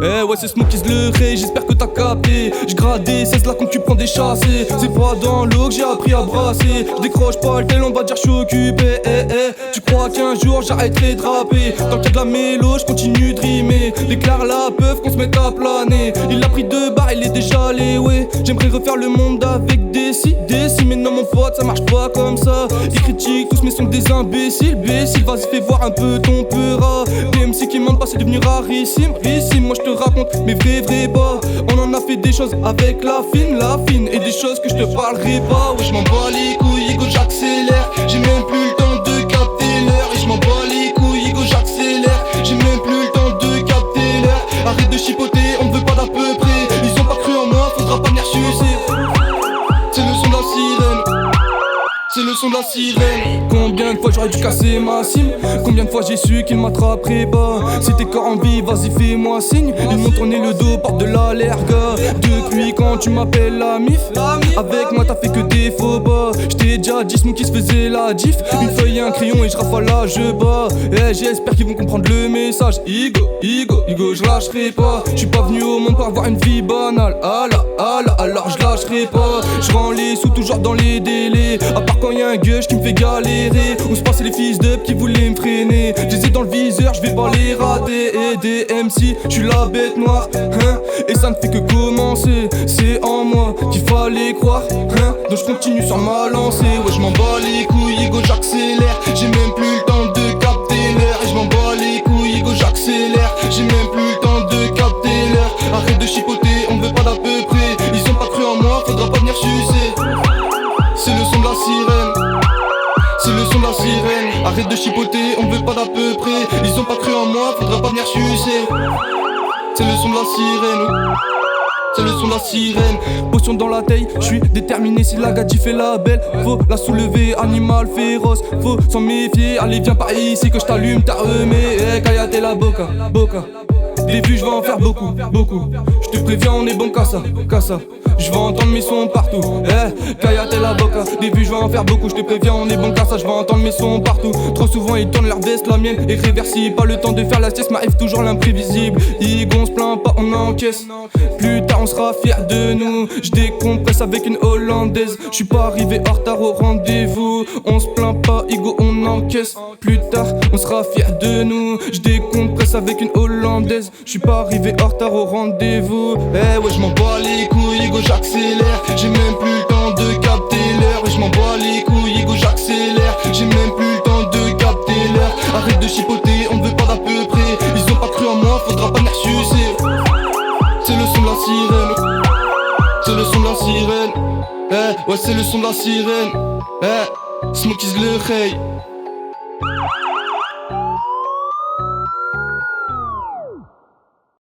Eh ouais, c'est Smokies le Ray, j'espère que t'as capté. J'gradais 16 là quand tu prends des chassés. C'est pas dans l'eau que j'ai appris à brasser. J'décroche pas le tel, on va dire j'suis occupé. Tu crois qu'un jour j'arrêterai de rapper? Tant qu'il y a de la mélo, j'continue de rimer. Déclare la peuf qu'on se mette à planer. Il a pris 2 barres, il est déjà allé, ouais. J'aimerais refaire le monde avec des si. Mais non mon pote, ça marche pas comme ça. Ils critiquent tous mais sont des imbéciles. Vas-y fais voir un peu ton peur. DMC qui mentent pas, c'est devenu rarissime. Moi je te raconte mes vrais bas. On en a fait des choses avec la fine. Et des choses que je te parlerai pas. Ouais je m'en bats les couilles, go j'accélère. J'ai même plus le temps de capter l'heure. Et je m'en bats les couilles, go j'accélère. J'ai même plus le temps de capter l'heure. Arrête de chipoter, on ne veut pas d'à peu près. Ils ont pas cru en moi, faudra pas venir sucer. C'est le son de la sirène. C'est le son de la sirène. Combien de fois j'aurais dû casser ma cime? Combien de fois j'ai su qu'il m'attraperait pas? Si t'es corps en vie, vas-y fais-moi signe. Ils m'ont tourné le dos, porte de l'allerga. Depuis quand tu m'appelles la mif? Avec moi t'as fait que des faux bas. J't'ai déjà dit Smokey se faisait la diff. Une feuille et un crayon et j'rafale là, je bats. J'espère qu'ils vont comprendre le message. Igo, je lâcherai pas. J'suis pas venu au monde pour avoir une vie banale. Alors je lâcherai pas. J'rends les sous toujours dans les délais. À part quand y'a un gueuche qui me fait galérer. Où se passaient les fils d'up qui voulaient me freiner. J'les ai dans le viseur, j'vais pas les rater. Et des MC, j'suis la bête noire, hein. Et ça ne fait que commencer. C'est en moi qu'il fallait croire, hein. Donc j'continue sur ma lancée. Ouais j'm'en bats les couilles, go j'accélère. J'ai même plus le temps de capter l'heure. Et j'm'en bats les couilles, go j'accélère. J'ai même plus le temps de capter l'heure. Arrête de chipoter, on veut pas d'à peu près. Ils ont pas cru en moi, faudra pas venir sucer. C'est le son de la sirène. C'est le son de la sirène. Arrête de chipoter, on veut pas d'à peu près. Ils ont pas cru en moi, faudra pas venir sucer. C'est le son de la sirène. C'est le son de la sirène. Potion dans la taille, je suis déterminé. Si la gadji fait la belle, faut la soulever. Animal féroce, faut s'en méfier. Allez viens par ici que je t'allume ta remée. Kayate la boca. Des vues je vais en faire beaucoup. Je te préviens on est bon qu'à ça. Je vais entendre mes sons partout. Kayate la boca. Des vues je vais en faire beaucoup. Je te préviens on est bon qu'à ça. Je vais entendre mes sons partout. Trop souvent ils tournent leur veste, la mienne est réversible. Pas le temps de faire la sieste, m'arrive toujours l'imprévisible. On se plaint pas, on encaisse. Plus tard on sera fiers de nous. Je décompresse avec une hollandaise. Je suis pas arrivé en retard au rendez-vous. On se plaint pas, Igo on encaisse. Plus tard on sera fiers de nous. Je décompresse avec une hollandaise. Je suis pas arrivé en retard au rendez-vous. Ouais je m'en bats les couilles, Igo j'accélère. J'ai même plus le temps de capter l'heure. Et je m'en bats les couilles, Igo j'accélère. J'ai même plus le temps de capter l'heure. Arrête de chipoter, on veut pas d'à peu près. Ils ont pas cru en moi, faudra pas venir sucer. C'est le son de la sirène. C'est le son de la sirène. Ouais c'est le son de la sirène. Smokies le Ray.